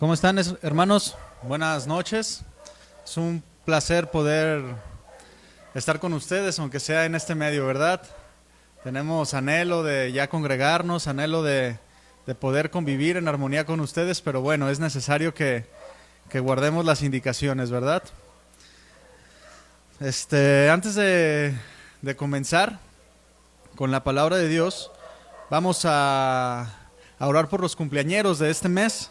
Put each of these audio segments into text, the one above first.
¿Cómo están, hermanos? Buenas noches. Es un placer poder estar con ustedes, aunque sea en este medio, ¿verdad? Tenemos anhelo de ya congregarnos, anhelo de poder convivir en armonía con ustedes, pero bueno, es necesario que guardemos las indicaciones, ¿verdad? Antes de comenzar con la palabra de Dios, vamos a orar por los cumpleañeros de este mes.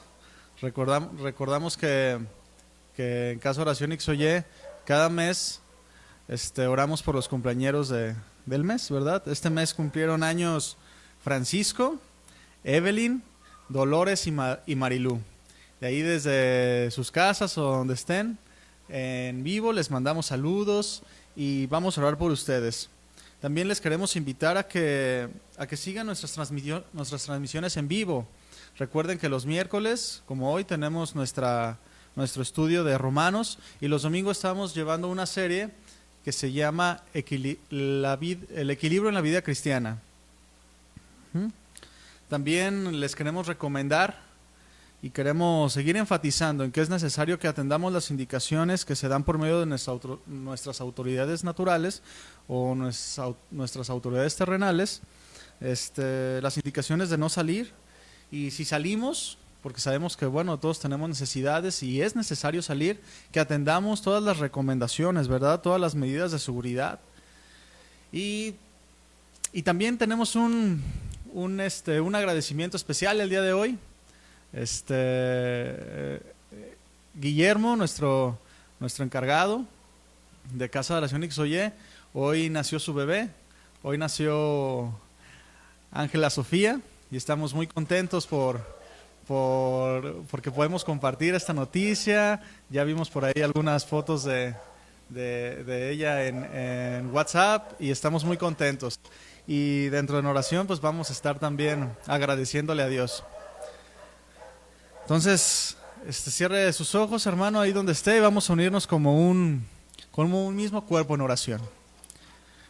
Recordamos que en Casa Oración Ixoye, cada mes oramos por los cumpleañeros del mes, ¿verdad? Este mes cumplieron años Francisco, Evelyn, Dolores y Marilú. De ahí desde sus casas o donde estén, en vivo les mandamos saludos y vamos a orar por ustedes. También les queremos invitar a que sigan nuestras transmisiones en vivo. Recuerden que los miércoles, como hoy, tenemos nuestro estudio de Romanos, y los domingos estamos llevando una serie que se llama El equilibrio en la vida cristiana. También les queremos recomendar y queremos seguir enfatizando en que es necesario que atendamos las indicaciones que se dan por medio de nuestras autoridades naturales o nuestras autoridades terrenales, las indicaciones de no salir. Y si salimos, porque sabemos que bueno, todos tenemos necesidades y es necesario salir, que atendamos todas las recomendaciones, ¿verdad? Todas las medidas de seguridad. Y también tenemos un agradecimiento especial el día de hoy. Guillermo, nuestro encargado de Casa de Oración Ixoye, hoy nació su bebé, hoy nació Ángela Sofía. Y estamos muy contentos porque podemos compartir esta noticia. Ya vimos por ahí algunas fotos de ella en WhatsApp y estamos muy contentos. Y dentro de la oración pues vamos a estar también agradeciéndole a Dios. Entonces, cierre sus ojos, hermano, ahí donde esté, y vamos a unirnos como un mismo cuerpo en oración.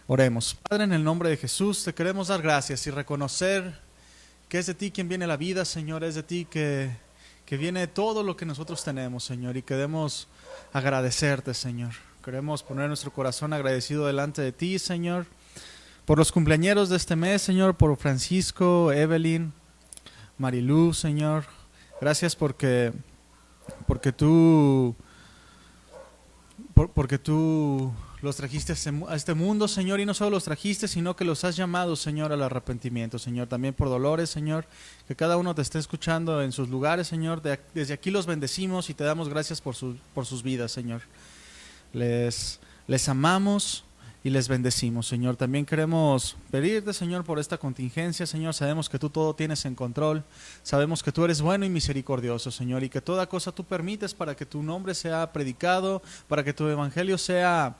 Oremos. Padre, en el nombre de Jesús, te queremos dar gracias y reconocer que es de ti quien viene la vida, Señor, es de ti que viene todo lo que nosotros tenemos, Señor, y queremos agradecerte, Señor. Queremos poner nuestro corazón agradecido delante de ti, Señor, por los cumpleañeros de este mes, Señor, por Francisco, Evelyn, Marilú, Señor. Gracias porque tú los trajiste a este mundo, Señor, y no solo los trajiste, sino que los has llamado, Señor, al arrepentimiento, Señor. También por Dolores, Señor, que cada uno te esté escuchando en sus lugares, Señor. Desde aquí los bendecimos y te damos gracias por sus vidas, Señor. Les amamos y les bendecimos, Señor. También queremos pedirte, Señor, por esta contingencia, Señor. Sabemos que tú todo tienes en control. Sabemos que tú eres bueno y misericordioso, Señor, y que toda cosa tú permites para que tu nombre sea predicado, para que tu evangelio sea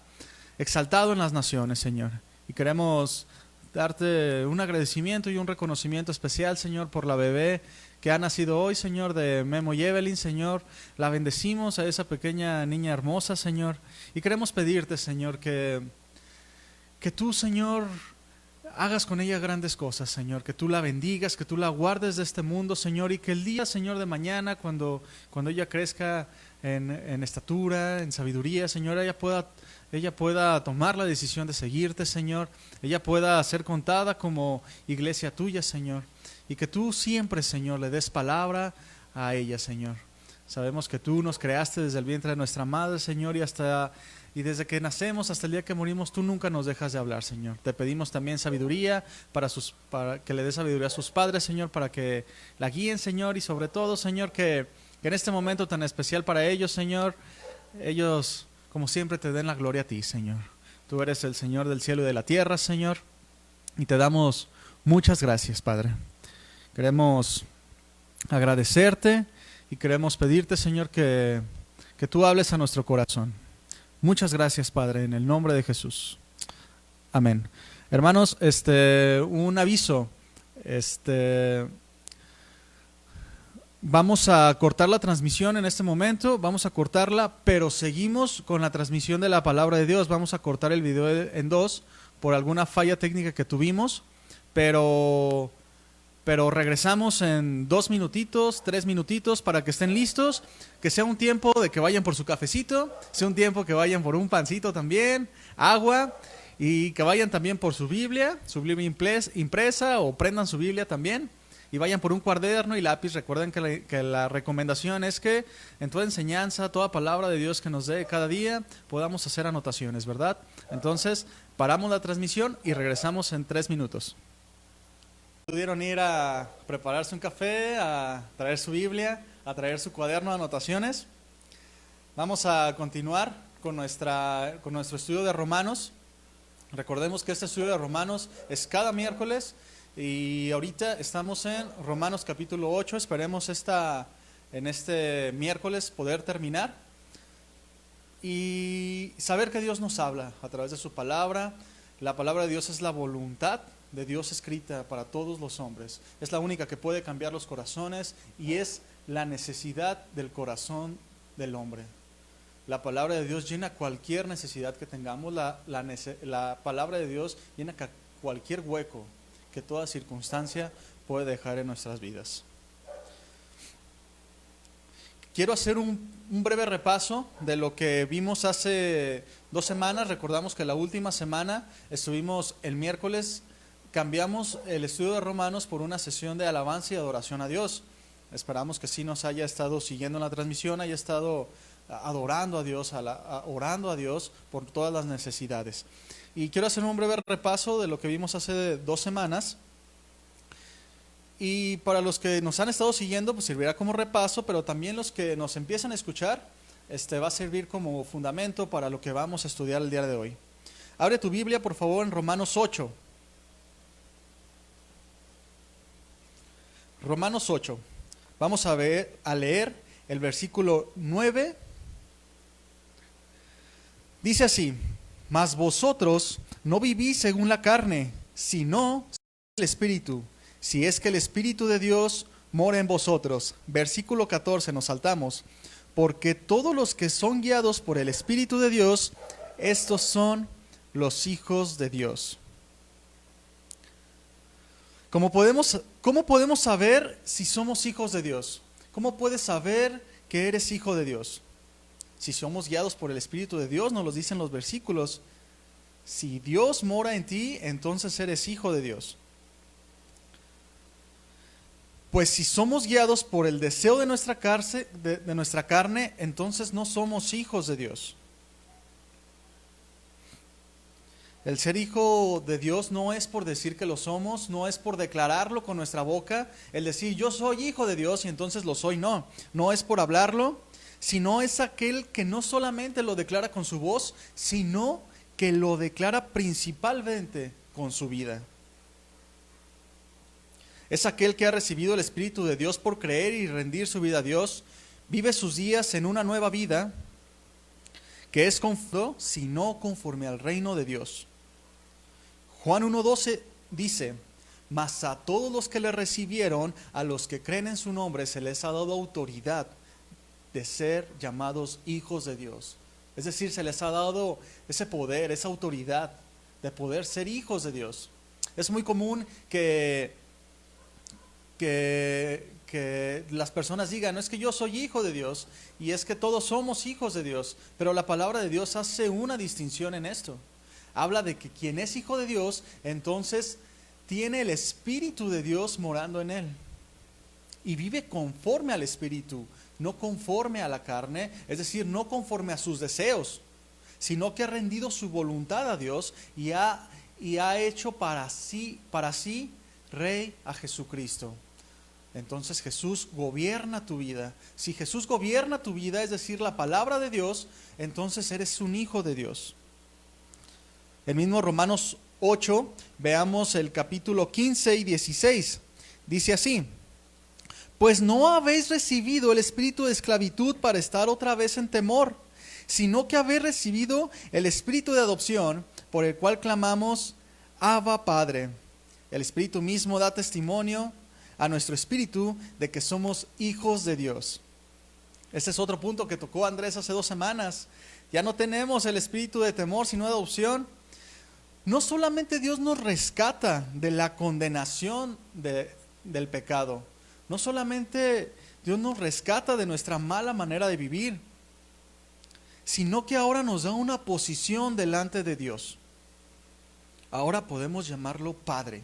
exaltado en las naciones, Señor. Y queremos darte un agradecimiento y un reconocimiento especial, Señor, por la bebé que ha nacido hoy, Señor, de Memo y Evelyn, Señor. La bendecimos a esa pequeña niña hermosa, Señor. Y queremos pedirte, Señor, que tú, Señor, hagas con ella grandes cosas, Señor, que tú la bendigas, que tú la guardes de este mundo, Señor, y que el día, Señor, de mañana, cuando ella crezca en estatura, en sabiduría, Señor, ella pueda tomar la decisión de seguirte, Señor, ella pueda ser contada como iglesia tuya, Señor, y que tú siempre, Señor, le des palabra a ella, Señor. Sabemos que tú nos creaste desde el vientre de nuestra madre, Señor, y desde que nacemos hasta el día que morimos, tú nunca nos dejas de hablar, Señor. Te pedimos también sabiduría para que le des sabiduría a sus padres, Señor, para que la guíen, Señor, y sobre todo, Señor, que en este momento tan especial para ellos, Señor, ellos, como siempre, te den la gloria a ti, Señor. Tú eres el Señor del cielo y de la tierra, Señor, y te damos muchas gracias, Padre. Queremos agradecerte y queremos pedirte, Señor, que tú hables a nuestro corazón. Muchas gracias, Padre, en el nombre de Jesús. Amén. Hermanos, un aviso. Vamos a cortar la transmisión en este momento, vamos a cortarla, pero seguimos con la transmisión de la palabra de Dios. Vamos a cortar el video en dos por alguna falla técnica que tuvimos, pero pero regresamos en 2 minutitos, 3 minutitos para que estén listos, que sea un tiempo de que vayan por su cafecito, sea un tiempo que vayan por un pancito también, agua, y que vayan también por su Biblia impresa, o prendan su Biblia también, y vayan por un cuaderno y lápiz. Recuerden que la recomendación es que en toda enseñanza, toda palabra de Dios que nos dé cada día, podamos hacer anotaciones, ¿verdad? Entonces, paramos la transmisión y regresamos en 3 minutos. Pudieron ir a prepararse un café, a traer su Biblia, a traer su cuaderno de anotaciones. Vamos a continuar con nuestro estudio de Romanos. Recordemos que este estudio de Romanos es cada miércoles y ahorita estamos en Romanos capítulo 8. Esperemos en este miércoles poder terminar y saber que Dios nos habla a través de su palabra. La palabra de Dios es la voluntad de Dios escrita para todos los hombres. Es la única que puede cambiar los corazones y es la necesidad del corazón del hombre. La palabra de Dios llena cualquier necesidad que tengamos. La palabra de Dios llena cualquier hueco que toda circunstancia puede dejar en nuestras vidas. Quiero hacer un breve repaso de lo que vimos hace 2 semanas. Recordamos que la última semana estuvimos el miércoles, cambiamos el estudio de Romanos por una sesión de alabanza y adoración a Dios. Esperamos que sí nos haya estado siguiendo en la transmisión, haya estado adorando a Dios, orando a Dios por todas las necesidades. Y quiero hacer un breve repaso de lo que vimos hace 2 semanas. Y para los que nos han estado siguiendo, pues servirá como repaso, pero también los que nos empiezan a escuchar, va a servir como fundamento para lo que vamos a estudiar el día de hoy. Abre tu Biblia, por favor, en Romanos 8. Romanos 8. Vamos a leer el versículo 9. Dice así: mas vosotros no vivís según la carne, sino según el Espíritu, si es que el Espíritu de Dios mora en vosotros. Versículo 14, nos saltamos. Porque todos los que son guiados por el Espíritu de Dios, estos son los hijos de Dios. ¿Cómo podemos saber si somos hijos de Dios? ¿Cómo puedes saber que eres hijo de Dios? Si somos guiados por el Espíritu de Dios, nos lo dicen los versículos. Si Dios mora en ti, entonces eres hijo de Dios. Pues si somos guiados por el deseo de nuestra carne, entonces no somos hijos de Dios. El ser hijo de Dios no es por decir que lo somos, no es por declararlo con nuestra boca, el decir yo soy hijo de Dios y entonces lo soy, no. No es por hablarlo, sino es aquel que no solamente lo declara con su voz, sino que lo declara principalmente con su vida. Es aquel que ha recibido el Espíritu de Dios por creer y rendir su vida a Dios, vive sus días en una nueva vida, que es sino conforme al reino de Dios. Juan 1:12 dice: mas a todos los que le recibieron, a los que creen en su nombre, se les ha dado autoridad de ser llamados hijos de Dios. Es decir, se les ha dado ese poder, esa autoridad de poder ser hijos de Dios. Es muy común que las personas digan, no es que yo soy hijo de Dios, y es que todos somos hijos de Dios, pero la palabra de Dios hace una distinción en esto. Habla de que quien es hijo de Dios, entonces tiene el Espíritu de Dios morando en él, y vive conforme al Espíritu, no conforme a la carne, es decir, no conforme a sus deseos, sino que ha rendido su voluntad a Dios y ha hecho para sí Rey a Jesucristo. Entonces Jesús gobierna tu vida. Si Jesús gobierna tu vida, es decir, la palabra de Dios, entonces eres un hijo de Dios. El mismo Romanos 8, veamos el capítulo 15 y 16. Dice así: pues no habéis recibido el espíritu de esclavitud para estar otra vez en temor, sino que habéis recibido el espíritu de adopción, por el cual clamamos, Abba, Padre. El Espíritu mismo da testimonio a nuestro espíritu de que somos hijos de Dios. Este es otro punto que tocó Andrés hace 2 semanas. Ya no tenemos el espíritu de temor, sino de adopción. No solamente Dios nos rescata de la condenación del pecado. No solamente Dios nos rescata de nuestra mala manera de vivir, sino que ahora nos da una posición delante de Dios. Ahora podemos llamarlo Padre.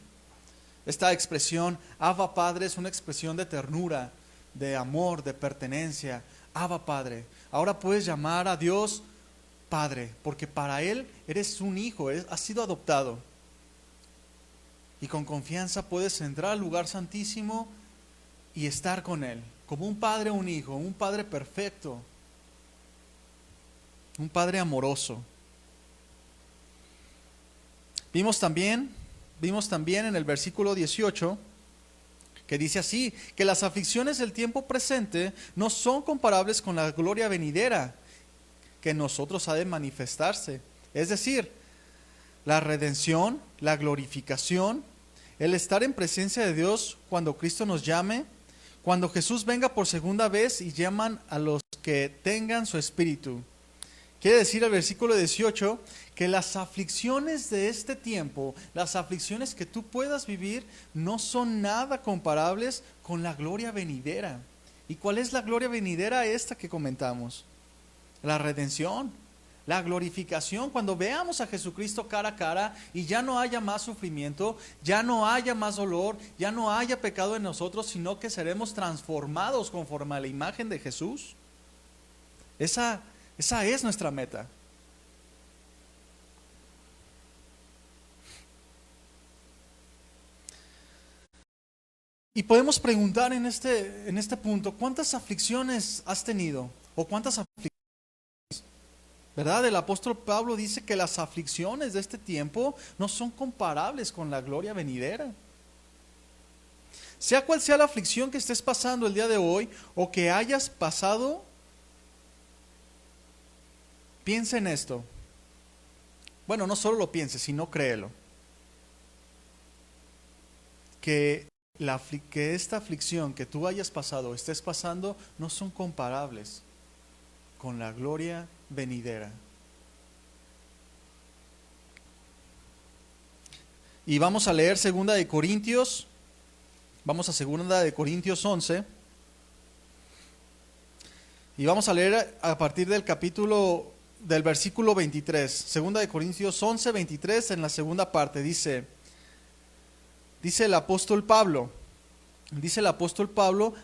Esta expresión, Abba Padre, es una expresión de ternura, de amor, de pertenencia. Abba Padre. Ahora puedes llamar a Dios Padre, porque para Él eres un hijo, has sido adoptado. Y con confianza puedes entrar al lugar santísimo y estar con Él, como un padre o un hijo, un padre perfecto, un padre amoroso. Vimos también en el versículo 18, que dice así, que las aflicciones del tiempo presente no son comparables con la gloria venidera que en nosotros ha de manifestarse. Es decir, la redención, la glorificación, el estar en presencia de Dios cuando Cristo nos llame, cuando Jesús venga por segunda vez y llaman a los que tengan su espíritu. Quiere decir el versículo 18 que las aflicciones de este tiempo, las aflicciones que tú puedas vivir, no son nada comparables con la gloria venidera. ¿Y cuál es la gloria venidera esta que comentamos? La redención, la glorificación, cuando veamos a Jesucristo cara a cara y ya no haya más sufrimiento, ya no haya más dolor, ya no haya pecado en nosotros, sino que seremos transformados conforme a la imagen de Jesús. Esa es nuestra meta. Y podemos preguntar en este punto, ¿cuántas aflicciones has tenido? ¿O cuántas aflicciones? ¿Verdad? El apóstol Pablo dice que las aflicciones de este tiempo no son comparables con la gloria venidera. Sea cual sea la aflicción que estés pasando el día de hoy o que hayas pasado, piensa en esto. Bueno, no solo lo pienses, sino créelo. Que esta aflicción que tú hayas pasado o estés pasando no son comparables con la gloria venidera. Y vamos a leer segunda de Corintios. Vamos a segunda de Corintios 11. Y vamos a leer a partir del versículo 23. Segunda de Corintios 11, 23, en la segunda parte. Dice el apóstol Pablo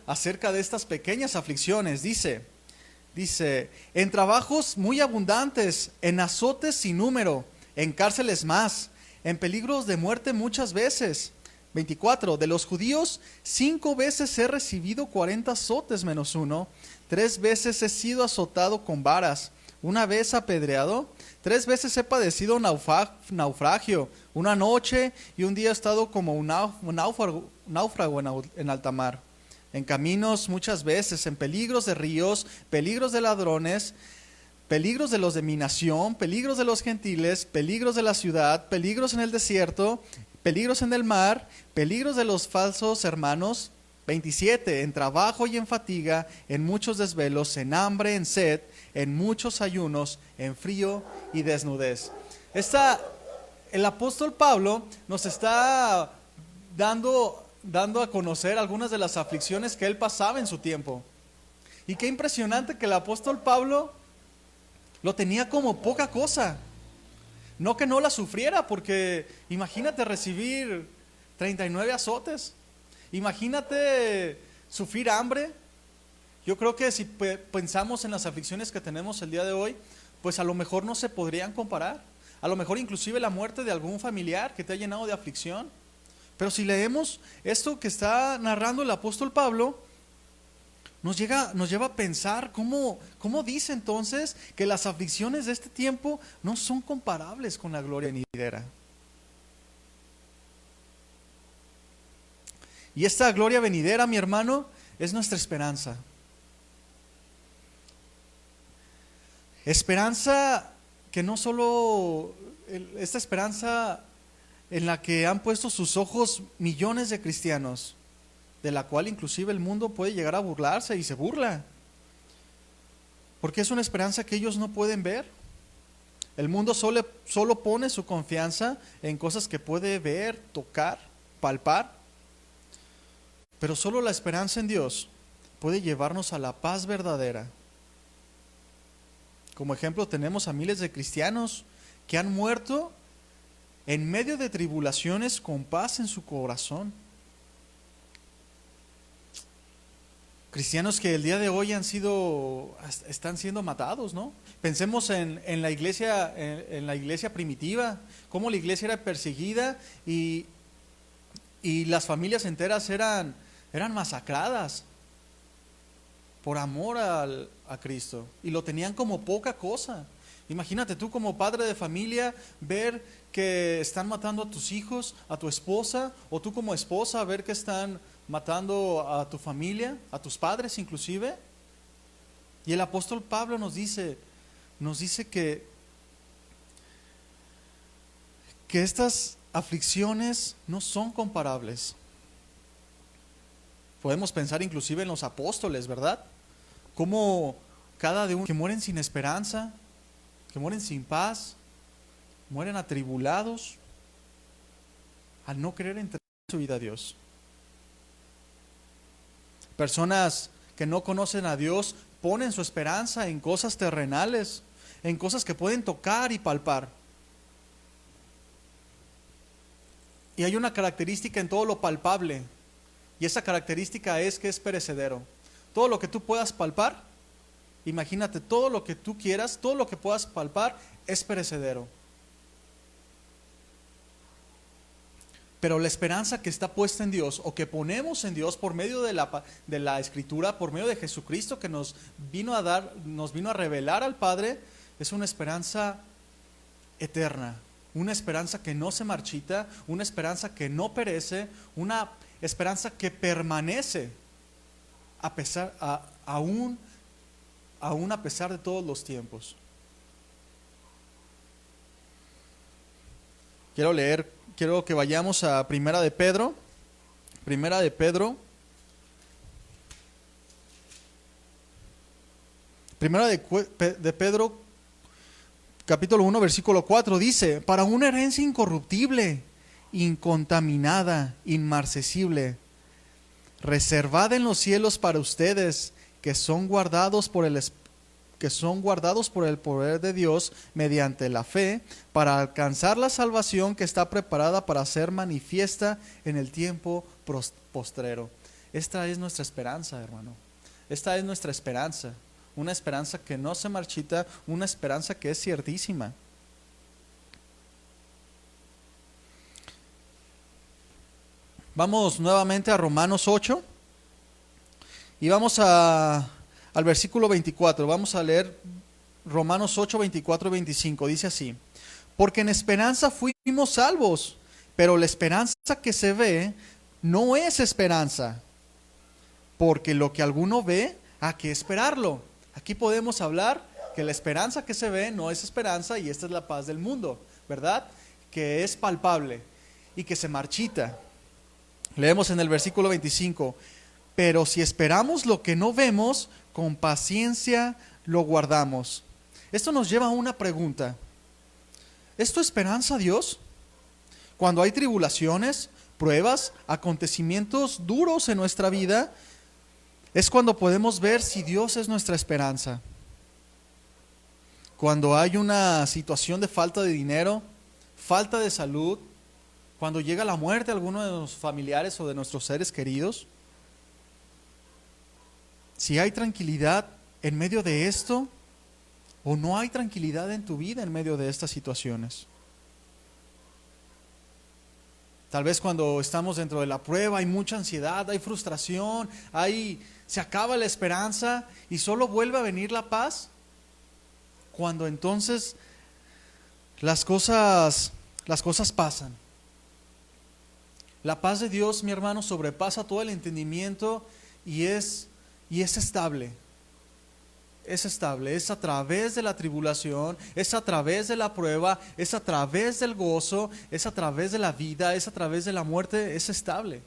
acerca de estas pequeñas aflicciones. Dice, en trabajos muy abundantes, en azotes sin número, en cárceles más, en peligros de muerte muchas veces. 24, de los judíos 5 veces he recibido 40 azotes menos uno, 3 veces he sido azotado con varas, 1 vez apedreado, 3 veces he padecido naufragio, 1 noche y 1 día he estado como un náufrago en alta mar. En caminos muchas veces, en peligros de ríos, peligros de ladrones, peligros de los de mi nación, peligros de los gentiles, peligros de la ciudad, peligros en el desierto, peligros en el mar, peligros de los falsos hermanos. 27, en trabajo y en fatiga, en muchos desvelos, en hambre, en sed, en muchos ayunos, en frío y desnudez. El apóstol Pablo nos está dando a conocer algunas de las aflicciones que él pasaba en su tiempo. Y qué impresionante que el apóstol Pablo lo tenía como poca cosa. No que no la sufriera, porque imagínate recibir 39 azotes. Imagínate sufrir hambre. Yo creo que si pensamos en las aflicciones que tenemos el día de hoy, pues a lo mejor no se podrían comparar. A lo mejor inclusive la muerte de algún familiar que te ha llenado de aflicción. Pero si leemos esto que está narrando el apóstol Pablo, nos lleva a pensar cómo dice entonces que las aflicciones de este tiempo no son comparables con la gloria venidera. Y esta gloria venidera, mi hermano, es nuestra esperanza. Esperanza que no solo, esta esperanza en la que han puesto sus ojos millones de cristianos, de la cual inclusive el mundo puede llegar a burlarse y se burla, porque es una esperanza que ellos no pueden ver. El mundo solo pone su confianza en cosas que puede ver, tocar, palpar. Pero solo la esperanza en Dios puede llevarnos a la paz verdadera. Como ejemplo tenemos a miles de cristianos que han muerto en medio de tribulaciones con paz en su corazón. Cristianos que el día de hoy están siendo matados, ¿no? Pensemos en la iglesia primitiva, cómo la iglesia era perseguida y las familias enteras eran masacradas por amor a Cristo, y lo tenían como poca cosa. Imagínate tú como padre de familia ver que están matando a tus hijos, a tu esposa, o tú como esposa ver que están matando a tu familia, a tus padres inclusive. Y el apóstol Pablo nos dice que estas aflicciones no son comparables. Podemos pensar inclusive en los apóstoles, ¿verdad? Como cada de uno que mueren sin esperanza, que mueren sin paz, mueren atribulados al no querer entregar su vida a Dios. Personas que no conocen a Dios ponen su esperanza en cosas terrenales, en cosas que pueden tocar y palpar. Y hay una característica en todo lo palpable, y esa característica es que es perecedero. Todo lo que tú puedas palpar, imagínate, todo lo que tú quieras, todo lo que puedas palpar es perecedero. Pero la esperanza que está puesta en Dios, o que ponemos en Dios por medio de la Escritura, por medio de Jesucristo que nos vino a revelar al Padre, es una esperanza eterna, una esperanza que no se marchita, una esperanza que no perece, una esperanza que permanece aún a pesar de todos los tiempos. Quiero que vayamos a Primera de Pedro, capítulo 1, versículo 4, dice: para una herencia incorruptible, incontaminada, inmarcesible, reservada en los cielos para ustedes, que son guardados por el poder de Dios mediante la fe, para alcanzar la salvación que está preparada para ser manifiesta en el tiempo postrero. Esta es nuestra esperanza, hermano. Esta es nuestra esperanza. Una esperanza que no se marchita, una esperanza que es ciertísima. Vamos nuevamente a Romanos 8 y vamos al versículo 24. Vamos a leer Romanos 8, 24 y 25. Dice así: porque en esperanza fuimos salvos, pero la esperanza que se ve no es esperanza, porque lo que alguno ve, hay que esperarlo. Aquí podemos hablar que la esperanza que se ve no es esperanza, y esta es la paz del mundo, ¿verdad? Que es palpable y que se marchita. Leemos en el versículo 25: pero si esperamos lo que no vemos, con paciencia lo guardamos. Esto nos lleva a una pregunta: ¿es tu esperanza Dios? Cuando hay tribulaciones, pruebas, acontecimientos duros en nuestra vida, es cuando podemos ver si Dios es nuestra esperanza. Cuando hay una situación de falta de dinero, falta de salud, cuando llega la muerte de alguno de nuestros familiares o de nuestros seres queridos, si hay tranquilidad en medio de esto, o no hay tranquilidad en tu vida en medio de estas situaciones. Tal vez cuando estamos dentro de la prueba hay mucha ansiedad, hay frustración, se acaba la esperanza y solo vuelve a venir la paz cuando entonces las cosas pasan. La paz de Dios, mi hermano, sobrepasa todo el entendimiento y es estable. Es estable, es a través de la tribulación, es a través de la prueba, es a través del gozo, es a través de la vida, es a través de la muerte, es estable.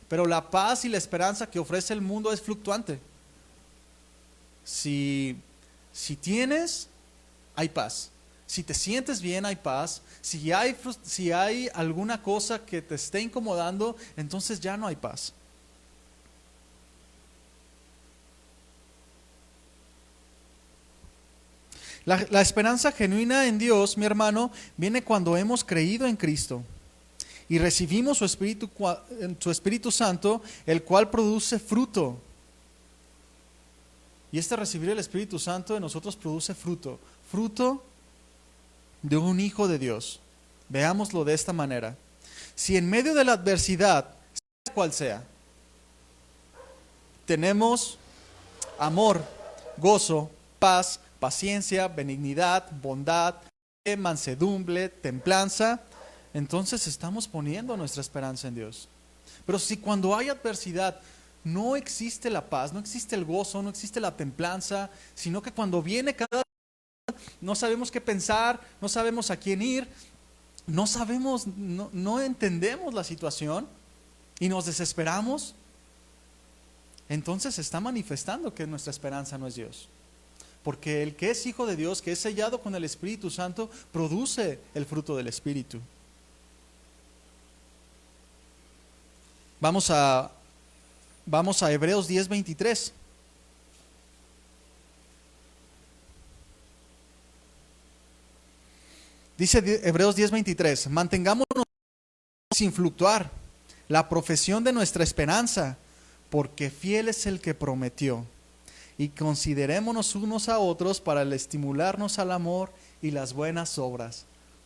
Pero la paz y la esperanza que ofrece el mundo es fluctuante. Si tienes, hay paz. Si te sientes bien, hay paz. Si hay alguna cosa que te esté incomodando, entonces ya no hay paz. La esperanza genuina en Dios, mi hermano, viene cuando hemos creído en Cristo y recibimos su Espíritu Santo, el cual produce fruto. Y recibir el Espíritu Santo en nosotros produce fruto. Fruto de un hijo de Dios. Veámoslo de esta manera. Si en medio de la adversidad, sea cual sea, tenemos amor, gozo, paz, paciencia, benignidad, bondad, mansedumbre, templanza, entonces estamos poniendo nuestra esperanza en Dios. Pero si cuando hay adversidad no existe la paz, no existe el gozo, no existe la templanza, sino que cuando viene cada no sabemos qué pensar, no sabemos a quién ir, no sabemos, no entendemos la situación y nos desesperamos, entonces está manifestando que nuestra esperanza no es Dios. Porque el que es hijo de Dios, que es sellado con el Espíritu Santo, produce el fruto del Espíritu. Vamos a Hebreos 10:23. Dice Hebreos 10:23, mantengámonos sin fluctuar la profesión de nuestra esperanza, porque fiel es el que prometió. Y considerémonos unos a otros para estimularnos al amor y las buenas obras.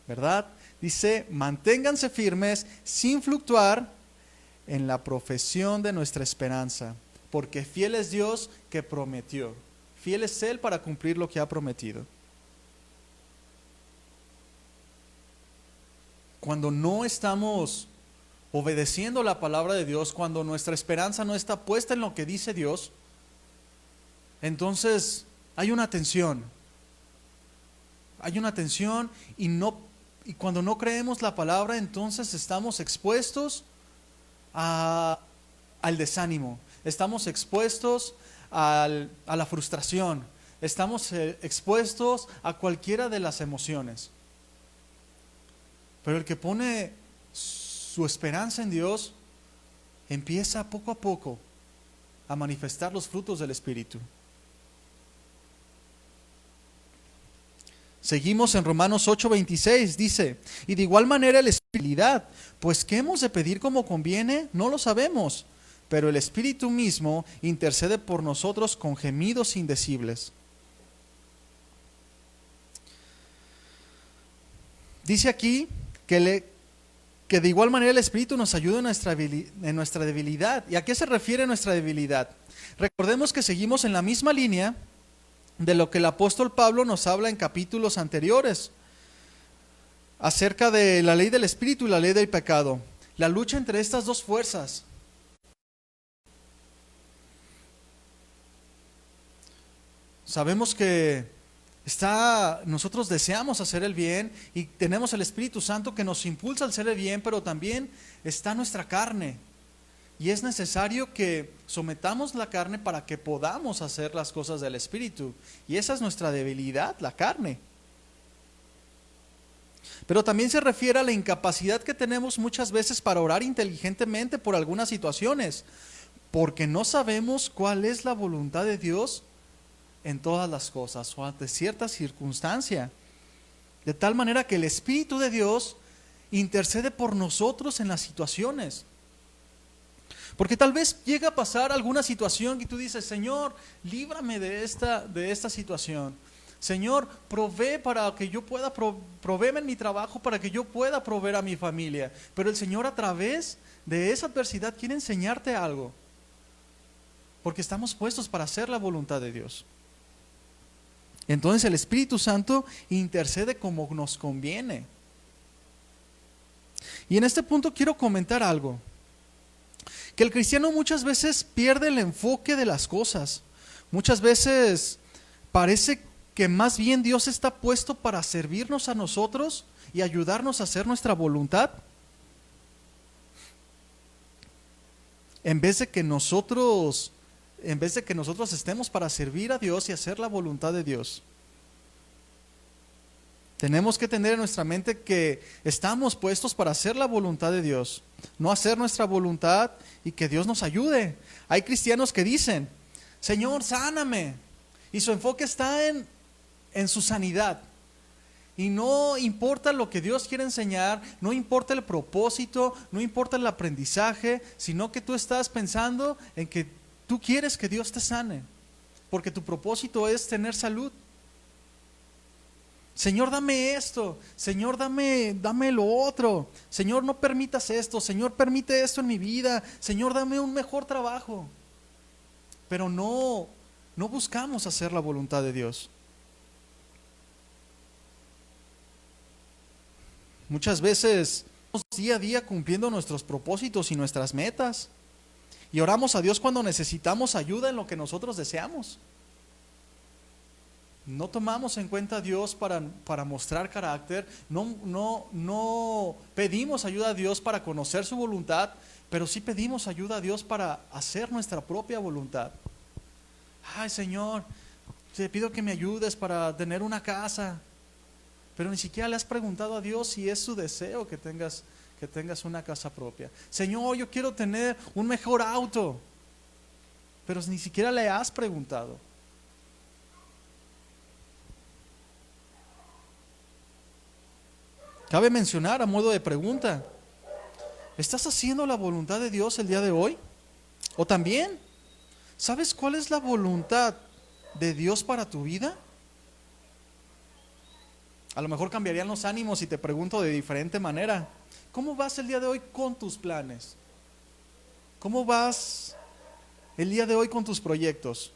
¿Verdad? Dice, manténganse firmes sin fluctuar en la profesión de nuestra esperanza, porque fiel es Dios que prometió. Fiel es Él para cumplir lo que ha prometido. Cuando no estamos obedeciendo la palabra de Dios, cuando nuestra esperanza no está puesta en lo que dice Dios, entonces hay una tensión. Hay una tensión y cuando no creemos la palabra, entonces estamos expuestos al desánimo, estamos expuestos a la frustración, estamos expuestos a cualquiera de las emociones. Pero el que pone su esperanza en Dios empieza poco a poco a manifestar los frutos del Espíritu. Seguimos en Romanos 8:26, dice, y de igual manera el Espíritu, pues ¿qué hemos de pedir como conviene? No lo sabemos, pero el Espíritu mismo intercede por nosotros con gemidos indecibles. Dice aquí que de igual manera el Espíritu nos ayuda en nuestra debilidad. ¿Y a qué se refiere nuestra debilidad? Recordemos que seguimos en la misma línea de lo que el apóstol Pablo nos habla en capítulos anteriores, acerca de la ley del Espíritu y la ley del pecado. La lucha entre estas dos fuerzas. Sabemos que nosotros deseamos hacer el bien y tenemos el Espíritu Santo que nos impulsa al hacer el bien, pero también está nuestra carne. Y es necesario que sometamos la carne para que podamos hacer las cosas del Espíritu. Y esa es nuestra debilidad, la carne. Pero también se refiere a la incapacidad que tenemos muchas veces para orar inteligentemente por algunas situaciones, porque no sabemos cuál es la voluntad de Dios en todas las cosas o ante cierta circunstancia. De tal manera que el Espíritu de Dios intercede por nosotros en las situaciones. Porque tal vez llega a pasar alguna situación y tú dices, Señor, líbrame de esta situación. Señor, provee para que yo pueda, provéeme en mi trabajo para que yo pueda proveer a mi familia. Pero el Señor a través de esa adversidad quiere enseñarte algo. Porque estamos puestos para hacer la voluntad de Dios. Entonces el Espíritu Santo intercede como nos conviene. Y en este punto quiero comentar algo. Que el cristiano muchas veces pierde el enfoque de las cosas. Muchas veces parece que más bien Dios está puesto para servirnos a nosotros y ayudarnos a hacer nuestra voluntad, en vez de que nosotros estemos para servir a Dios y hacer la voluntad de Dios. Tenemos que tener en nuestra mente que estamos puestos para hacer la voluntad de Dios, no hacer nuestra voluntad y que Dios nos ayude. Hay cristianos que dicen, Señor, sáname. Y su enfoque está en en su sanidad. Y no importa lo que Dios quiere enseñar, no importa el propósito, no importa el aprendizaje, sino que tú estás pensando en que tú quieres que Dios te sane, porque tu propósito es tener salud. Señor, dame esto. Señor, dame lo otro. Señor, no permitas esto. Señor, permite esto en mi vida. Señor, dame un mejor trabajo. Pero no buscamos hacer la voluntad de Dios. Muchas veces día a día cumpliendo nuestros propósitos y nuestras metas. Y oramos a Dios cuando necesitamos ayuda en lo que nosotros deseamos. No tomamos en cuenta a Dios para mostrar carácter, no pedimos ayuda a Dios para conocer su voluntad, pero sí pedimos ayuda a Dios para hacer nuestra propia voluntad. Ay, Señor, te pido que me ayudes para tener una casa, pero ni siquiera le has preguntado a Dios si es su deseo que tengas una casa propia. Señor, yo quiero tener un mejor auto, pero ni siquiera le has preguntado. Cabe mencionar a modo de pregunta, ¿estás haciendo la voluntad de Dios el día de hoy? O también, ¿sabes cuál es la voluntad de Dios para tu vida? A lo mejor cambiarían los ánimos si te pregunto de diferente manera. ¿Cómo vas el día de hoy con tus planes? ¿Cómo vas el día de hoy con tus proyectos?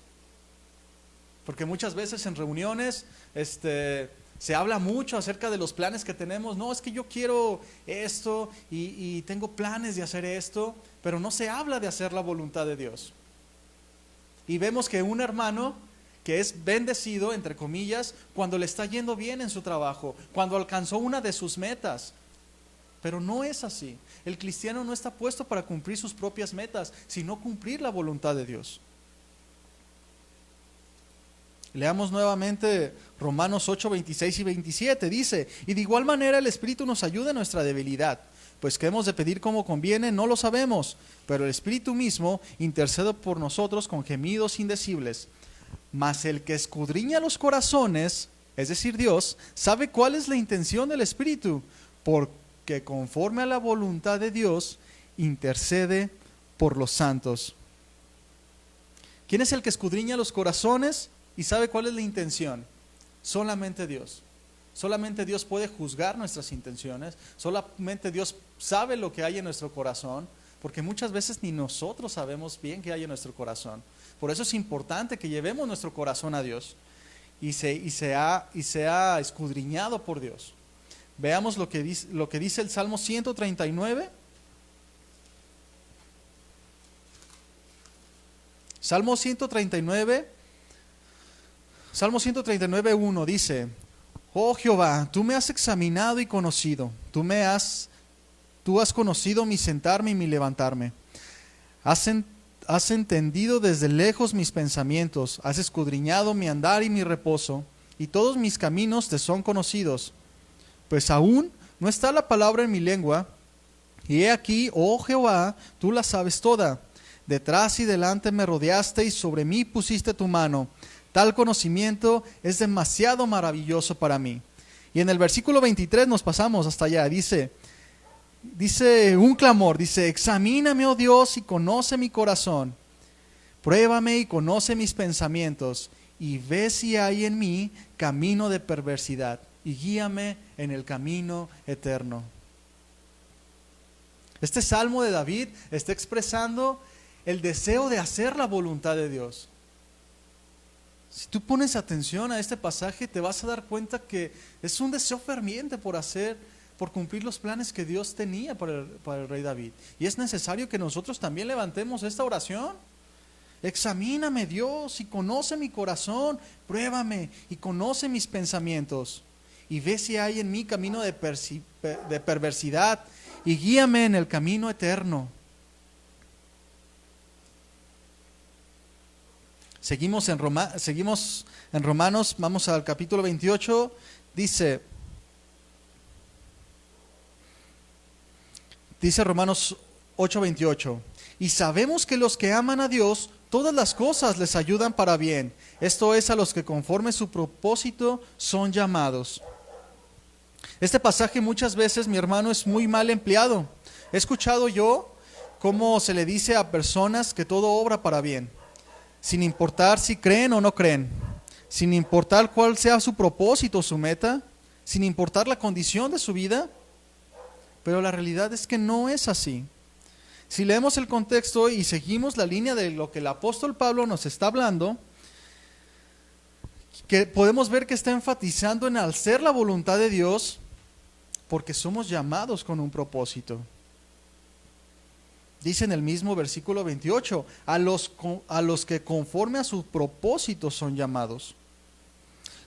Porque muchas veces en reuniones, se habla mucho acerca de los planes que tenemos. No, es que yo quiero esto y tengo planes de hacer esto, pero no se habla de hacer la voluntad de Dios. Y vemos que un hermano que es bendecido, entre comillas, cuando le está yendo bien en su trabajo, cuando alcanzó una de sus metas. Pero no es así. El cristiano no está puesto para cumplir sus propias metas, sino cumplir la voluntad de Dios. Leamos nuevamente Romanos 8, 26 y 27. Dice, y de igual manera el Espíritu nos ayuda en nuestra debilidad, pues que hemos de pedir como conviene, no lo sabemos, pero el Espíritu mismo intercede por nosotros con gemidos indecibles. Mas el que escudriña los corazones, es decir, Dios, sabe cuál es la intención del Espíritu, porque conforme a la voluntad de Dios, intercede por los santos. ¿Quién es el que escudriña los corazones y sabe cuál es la intención? Solamente Dios. Solamente Dios puede juzgar nuestras intenciones. Solamente Dios sabe lo que hay en nuestro corazón, porque muchas veces ni nosotros sabemos bien qué hay en nuestro corazón. Por eso es importante que llevemos nuestro corazón a Dios y sea escudriñado por Dios. Veamos lo que dice el Salmo 139. Salmo 139, 1 dice, oh Jehová, tú me has examinado y conocido, tú has conocido mi sentarme y mi levantarme. Has entendido desde lejos mis pensamientos, has escudriñado mi andar y mi reposo, y todos mis caminos te son conocidos. Pues aún no está la palabra en mi lengua, y he aquí, oh Jehová, tú la sabes toda. Detrás y delante me rodeaste y sobre mí pusiste tu mano. Tal conocimiento es demasiado maravilloso para mí. Y en el versículo 23 nos pasamos hasta allá, dice un clamor, dice, examíname, oh Dios, y conoce mi corazón. Pruébame y conoce mis pensamientos, y ve si hay en mí camino de perversidad, y guíame en el camino eterno. Este salmo de David está expresando el deseo de hacer la voluntad de Dios. Si tú pones atención a este pasaje, te vas a dar cuenta que es un deseo ferviente por cumplir los planes que Dios tenía para el rey David. Y es necesario que nosotros también levantemos esta oración. Examíname, Dios, y conoce mi corazón, pruébame y conoce mis pensamientos, y ve si hay en mí camino de perversidad, y guíame en el camino eterno. Seguimos en Romanos, vamos al capítulo 28, dice Romanos 8:28, Y sabemos que los que aman a Dios, todas las cosas les ayudan para bien. Esto es, a los que conforme su propósito son llamados. Este pasaje muchas veces, mi hermano, es muy mal empleado. He escuchado yo cómo se le dice a personas que todo obra para bien, sin importar si creen o no creen, sin importar cuál sea su propósito, su meta, sin importar la condición de su vida. Pero la realidad es que no es así. Si leemos el contexto y seguimos la línea de lo que el apóstol Pablo nos está hablando, que podemos ver que está enfatizando en hacer la voluntad de Dios, porque somos llamados con un propósito. Dice en el mismo versículo 28, a los que conforme a su propósito son llamados.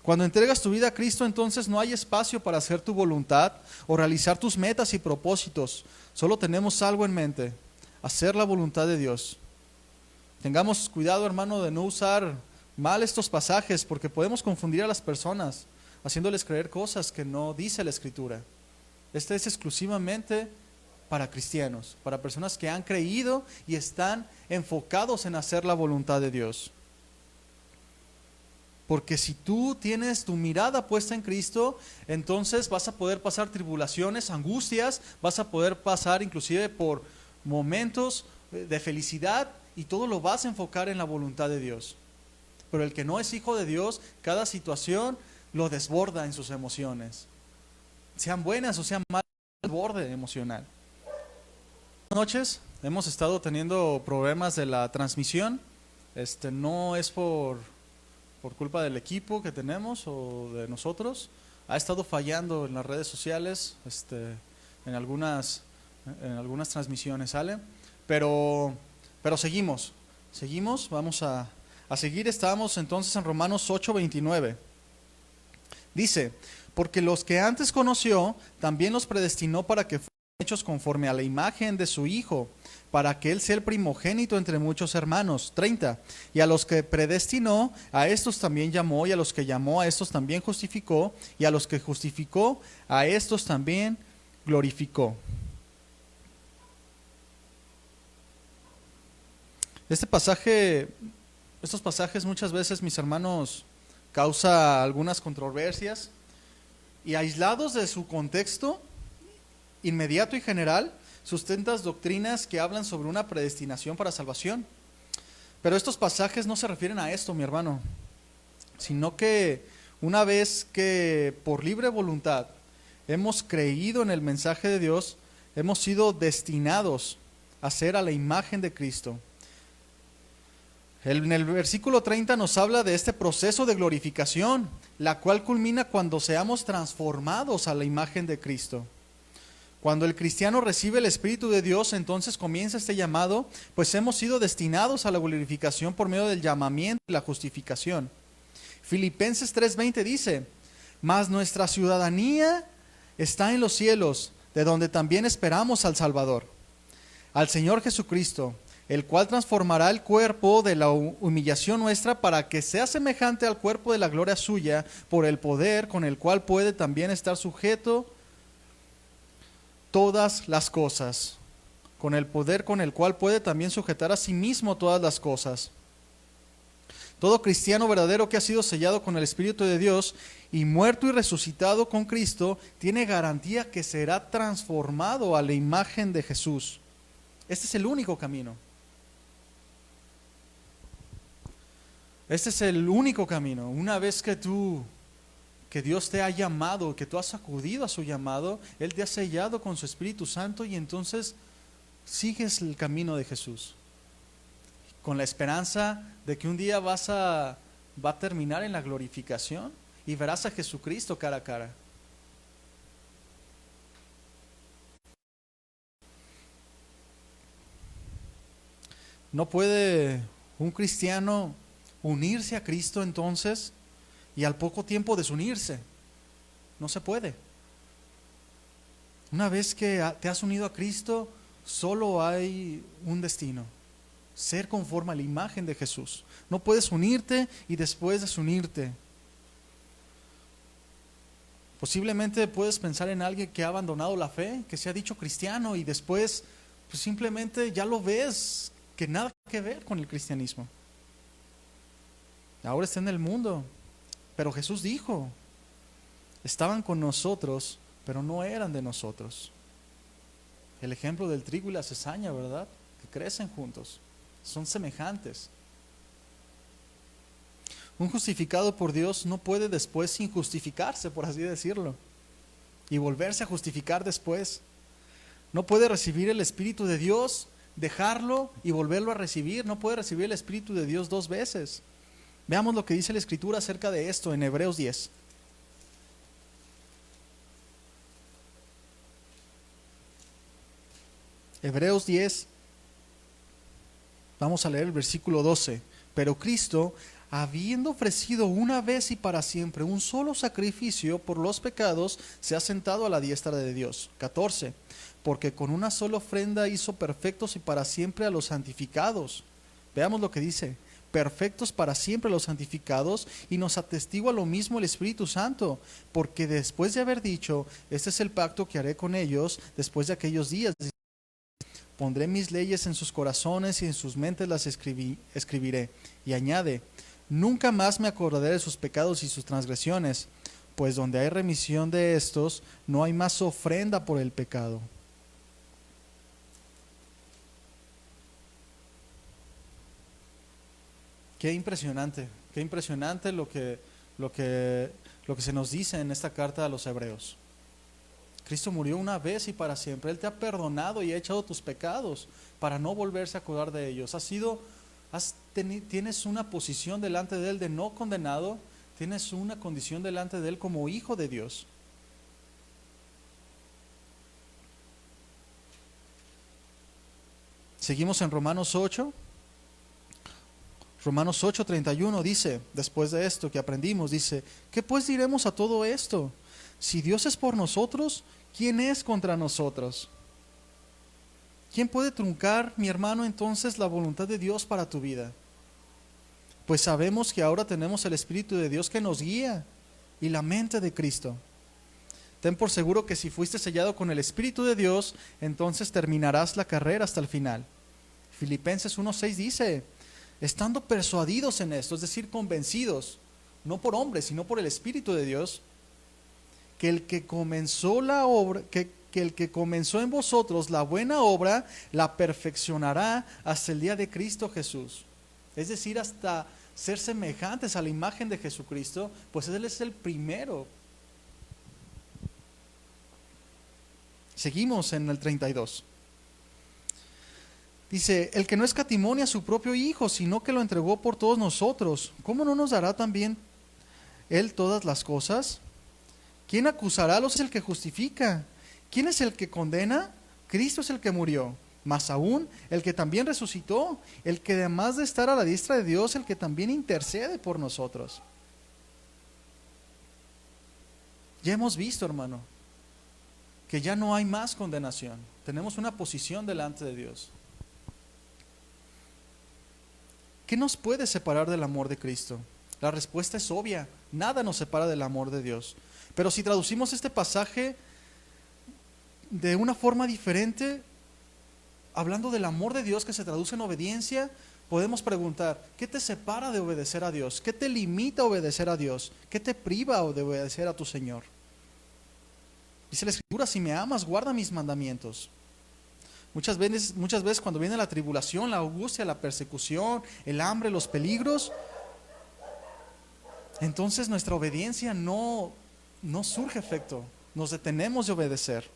Cuando entregas tu vida a Cristo, entonces no hay espacio para hacer tu voluntad o realizar tus metas y propósitos. Solo tenemos algo en mente: hacer la voluntad de Dios. Tengamos cuidado, hermano, de no usar mal estos pasajes, porque podemos confundir a las personas, haciéndoles creer cosas que no dice la Escritura. Este es exclusivamente para cristianos, para personas que han creído y están enfocados en hacer la voluntad de Dios. Porque si tú tienes tu mirada puesta en Cristo, entonces vas a poder pasar tribulaciones, angustias, vas a poder pasar inclusive por momentos de felicidad, y todo lo vas a enfocar en la voluntad de Dios. Pero el que no es hijo de Dios, cada situación lo desborda en sus emociones. Sean buenas o sean malas, desborde emocional. Buenas noches, hemos estado teniendo problemas de la transmisión. No es por culpa del equipo que tenemos o de nosotros. Ha estado fallando en las redes sociales, en algunas transmisiones, ¿sale? Pero seguimos, vamos a seguir. Estábamos entonces en Romanos 8:29. Dice: porque los que antes conoció, también los predestinó para que fueran hechos conforme a la imagen de su Hijo, para que Él sea el primogénito entre muchos hermanos. 30. Y a los que predestinó, a estos también llamó, y a los que llamó, a estos también justificó, y a los que justificó, a estos también glorificó. Estos pasajes muchas veces, mis hermanos, causa algunas controversias, y aislados de su contexto inmediato y general, sustentas doctrinas que hablan sobre una predestinación para salvación. Pero estos pasajes no se refieren a esto, mi hermano, sino que una vez que por libre voluntad hemos creído en el mensaje de Dios, hemos sido destinados a ser a la imagen de Cristo. En el versículo 30 nos habla de este proceso de glorificación, la cual culmina cuando seamos transformados a la imagen de Cristo. Cuando el cristiano recibe el Espíritu de Dios, entonces comienza este llamado, pues hemos sido destinados a la glorificación por medio del llamamiento y la justificación. Filipenses 3:20 dice: mas nuestra ciudadanía está en los cielos, de donde también esperamos al Salvador, al Señor Jesucristo, el cual transformará el cuerpo de la humillación nuestra para que sea semejante al cuerpo de la gloria suya, por el poder con el cual puede también estar sujeto todas las cosas, con el poder con el cual puede también sujetar a sí mismo todas las cosas. Todo cristiano verdadero que ha sido sellado con el Espíritu de Dios y muerto y resucitado con Cristo, tiene garantía que será transformado a la imagen de Jesús. Este es el único camino. Este es el único camino. Una vez que Dios te ha llamado, que tú has acudido a su llamado, Él te ha sellado con su Espíritu Santo, y entonces sigues el camino de Jesús, con la esperanza de que un día va a terminar en la glorificación y verás a Jesucristo cara a cara. No puede un cristiano unirse a Cristo entonces y al poco tiempo desunirse. No se puede. Una vez que te has unido a Cristo, solo hay un destino: ser conforme a la imagen de Jesús. No puedes unirte y después desunirte. Posiblemente puedes pensar en alguien que ha abandonado la fe, que se ha dicho cristiano y después pues simplemente ya lo ves que nada que ver con el cristianismo. Ahora está en el mundo, pero Jesús dijo, estaban con nosotros, pero no eran de nosotros. El ejemplo del trigo y la cizaña, ¿verdad? Que crecen juntos, son semejantes. Un justificado por Dios no puede después injustificarse, por así decirlo, y volverse a justificar después. No puede recibir el Espíritu de Dios, dejarlo y volverlo a recibir. No puede recibir el Espíritu de Dios dos veces. Veamos lo que dice la Escritura acerca de esto en Hebreos 10. Hebreos 10, vamos a leer el versículo 12. Pero Cristo, habiendo ofrecido una vez y para siempre un solo sacrificio por los pecados, se ha sentado a la diestra de Dios. 14. Porque con una sola ofrenda hizo perfectos y para siempre a los santificados. Veamos lo que dice. Perfectos para siempre los santificados, y nos atestigua lo mismo el Espíritu Santo, porque después de haber dicho, este es el pacto que haré con ellos después de aquellos días, pondré mis leyes en sus corazones y en sus mentes las escribiré. Y añade, nunca más me acordaré de sus pecados y sus transgresiones, pues donde hay remisión de estos, no hay más ofrenda por el pecado. Qué impresionante lo que se nos dice en esta carta a los hebreos. Cristo murió una vez y para siempre. Él te ha perdonado y ha echado tus pecados para no volverse a acordar de ellos. Tienes una posición delante de Él de no condenado, tienes una condición delante de Él como hijo de Dios. Seguimos en Romanos 8. Romanos 8:31 dice, después de esto que aprendimos, dice, ¿qué pues diremos a todo esto? Si Dios es por nosotros, ¿quién es contra nosotros? ¿Quién puede truncar, mi hermano, entonces la voluntad de Dios para tu vida? Pues sabemos que ahora tenemos el Espíritu de Dios que nos guía y la mente de Cristo. Ten por seguro que si fuiste sellado con el Espíritu de Dios, entonces terminarás la carrera hasta el final. Filipenses 1:6 dice, estando persuadidos en esto, es decir, convencidos, no por hombres, sino por el Espíritu de Dios, que el que comenzó la obra, que el que comenzó en vosotros la buena obra, la perfeccionará hasta el día de Cristo Jesús. Es decir, hasta ser semejantes a la imagen de Jesucristo, pues Él es el primero. Seguimos en el 32. Dice, el que no escatimó a su propio Hijo, sino que lo entregó por todos nosotros, ¿cómo no nos dará también Él todas las cosas? ¿Quién acusará a los? Es el que justifica. ¿Quién es el que condena? Cristo es el que murió. Más aún, el que también resucitó, el que además de estar a la diestra de Dios, el que también intercede por nosotros. Ya hemos visto, hermano, que ya no hay más condenación. Tenemos una posición delante de Dios. ¿Qué nos puede separar del amor de Cristo? La respuesta es obvia. Nada nos separa del amor de Dios. Pero si traducimos este pasaje de una forma diferente, hablando del amor de Dios que se traduce en obediencia, podemos preguntar, ¿qué te separa de obedecer a Dios? ¿Qué te limita a obedecer a Dios? ¿Qué te priva de obedecer a tu Señor? Dice la Escritura, si me amas, guarda mis mandamientos. Muchas veces cuando viene la tribulación, la angustia, la persecución, el hambre, los peligros, entonces nuestra obediencia no surge efecto. Nos detenemos de obedecer.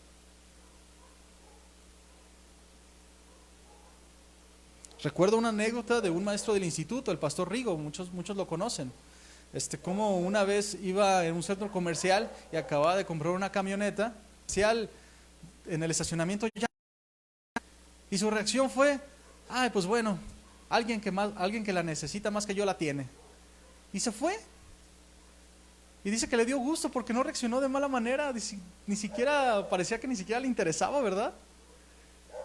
Recuerdo una anécdota de un maestro del instituto, el pastor Rigo, muchos lo conocen. Como una vez iba en un centro comercial y acababa de comprar una camioneta, en el estacionamiento ya. Y su reacción fue, pues bueno, alguien que la necesita más que yo la tiene. Y se fue. Y dice que le dio gusto porque no reaccionó de mala manera, ni siquiera, parecía que ni siquiera le interesaba, ¿verdad?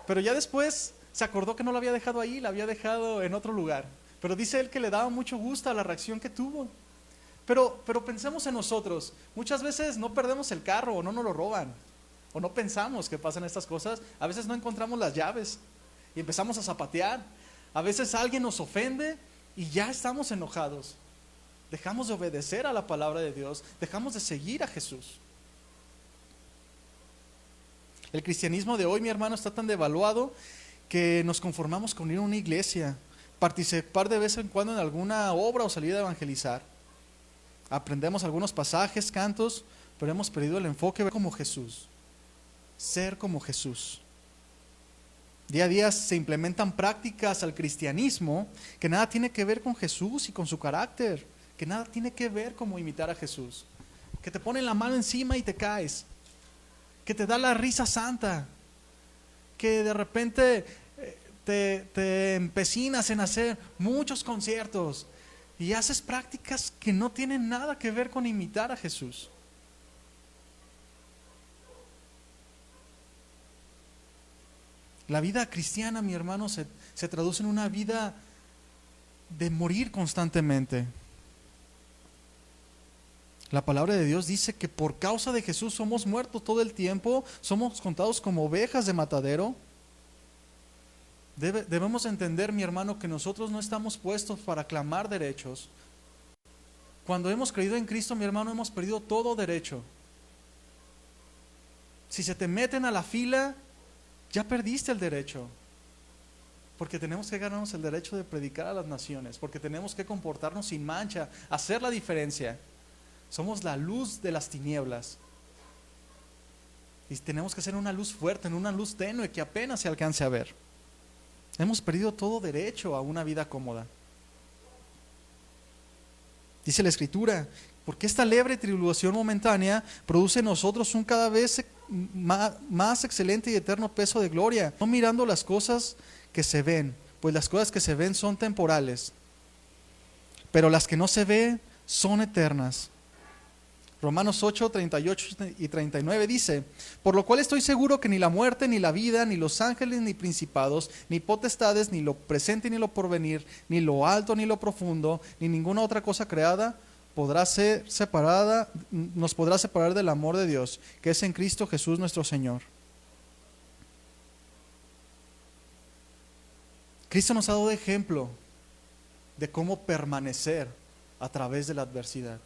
Pero ya después se acordó que no la había dejado ahí, la había dejado en otro lugar. Pero dice él que le daba mucho gusto a la reacción que tuvo. Pero pensemos en nosotros, muchas veces no perdemos el carro o no nos lo roban. o no pensamos que pasan estas cosas. A veces no encontramos las llaves y empezamos a zapatear. A veces alguien nos ofende y ya estamos enojados. Dejamos de obedecer a la palabra de Dios, dejamos de seguir a Jesús. El cristianismo de hoy, mi hermano, está tan devaluado que nos conformamos con ir a una iglesia, participar de vez en cuando en alguna obra o salir a evangelizar. Aprendemos algunos pasajes, cantos, pero hemos perdido el enfoque como Jesús, ser como Jesús. Día a día se implementan prácticas al cristianismo que nada tiene que ver con Jesús y con su carácter, que nada tiene que ver como imitar a Jesús, que te ponen la mano encima y te caes, que te da la risa santa, que de repente te empecinas en hacer muchos conciertos y haces prácticas que no tienen nada que ver con imitar a Jesús. La vida cristiana, mi hermano, se traduce en una vida de morir constantemente. La palabra de Dios dice que por causa de Jesús somos muertos todo el tiempo, somos contados como ovejas de matadero. Debemos entender, mi hermano, que nosotros no estamos puestos para clamar derechos. Cuando hemos creído en Cristo, mi hermano, hemos perdido todo derecho. Si se te meten a la fila, ya perdiste el derecho. Porque tenemos que ganarnos el derecho de predicar a las naciones, porque tenemos que comportarnos sin mancha, hacer la diferencia. Somos la luz de las tinieblas. Y tenemos que ser una luz fuerte, una luz tenue que apenas se alcance a ver. Hemos perdido todo derecho a una vida cómoda. Dice la Escritura, porque esta leve tribulación momentánea produce en nosotros un cada vez más excelente y eterno peso de gloria, no mirando las cosas que se ven, pues las cosas que se ven son temporales, pero las que no se ven son eternas. Romanos 8, 38 y 39 dice, por lo cual estoy seguro que ni la muerte, ni la vida, ni los ángeles, ni principados, ni potestades, ni lo presente, ni lo porvenir, ni lo alto, ni lo profundo, ni ninguna otra cosa creada nos podrá separar del amor de Dios, que es en Cristo Jesús nuestro Señor. Cristo nos ha dado ejemplo de cómo permanecer a través de la adversidad.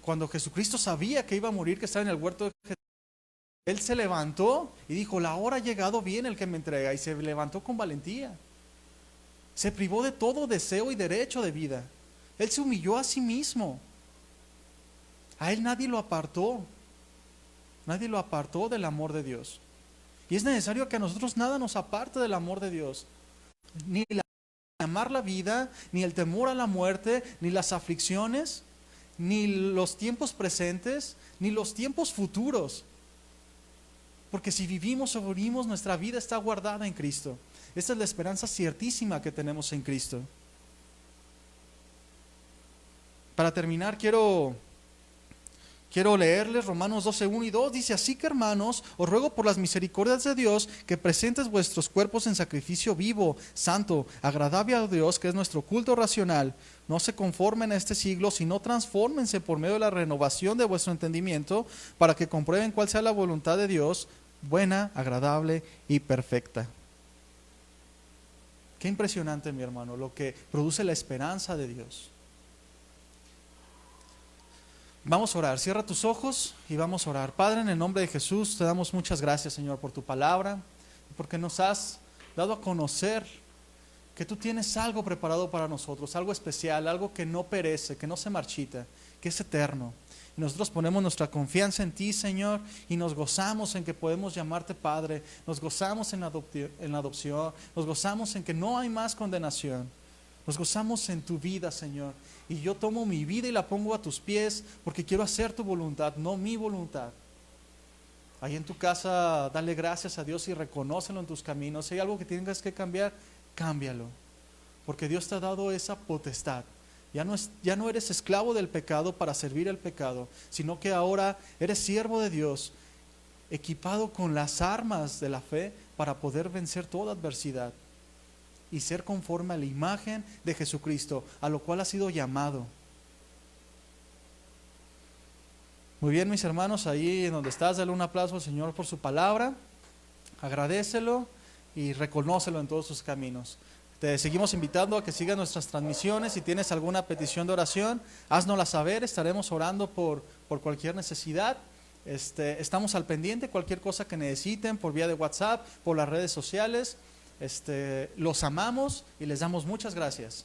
Cuando Jesucristo sabía que iba a morir, que estaba en el huerto de Getsemaní, Él se levantó y dijo, la hora ha llegado, viene el que me entrega, y se levantó con valentía. Se privó de todo deseo y derecho de vida. Él se humilló a sí mismo. A Él nadie lo apartó del amor de Dios. Y es necesario que a nosotros nada nos aparte del amor de Dios. Ni amar la vida, ni el temor a la muerte, ni las aflicciones, ni los tiempos presentes, ni los tiempos futuros. Porque si vivimos o morimos, nuestra vida está guardada en Cristo. Esta es la esperanza ciertísima que tenemos en Cristo. Para terminar, quiero leerles Romanos 12, 1 y 2. Dice, así que hermanos, os ruego por las misericordias de Dios que presentes vuestros cuerpos en sacrificio vivo, santo, agradable a Dios, que es nuestro culto racional. No se conformen a este siglo, sino transfórmense por medio de la renovación de vuestro entendimiento, para que comprueben cuál sea la voluntad de Dios, buena, agradable y perfecta. Qué impresionante, mi hermano, lo que produce la esperanza de Dios. Vamos a orar, cierra tus ojos y vamos a orar. Padre, en el nombre de Jesús, te damos muchas gracias, Señor, por tu palabra, porque nos has dado a conocer que tú tienes algo preparado para nosotros, algo especial, algo que no perece, que no se marchita, que es eterno. Y nosotros ponemos nuestra confianza en ti, Señor, y nos gozamos en que podemos llamarte Padre, nos gozamos en la adopción, nos gozamos en que no hay más condenación. Nos gozamos en tu vida, Señor. Y yo tomo mi vida y la pongo a tus pies porque quiero hacer tu voluntad, no mi voluntad. Ahí en tu casa, dale gracias a Dios y reconócelo en tus caminos. Si hay algo que tengas que cambiar, cámbialo. Porque Dios te ha dado esa potestad. Ya no eres esclavo del pecado para servir al pecado, sino que ahora eres siervo de Dios, equipado con las armas de la fe para poder vencer toda adversidad y ser conforme a la imagen de Jesucristo, a lo cual has sido llamado. Muy bien, mis hermanos, ahí en donde estás, dale un aplauso al Señor por su palabra, agradécelo y reconócelo en todos sus caminos. Te seguimos invitando a que sigas nuestras transmisiones. Si tienes alguna petición de oración, haznosla saber, estaremos orando por cualquier necesidad. Estamos al pendiente, cualquier cosa que necesiten por vía de WhatsApp, por las redes sociales. Los amamos y les damos muchas gracias.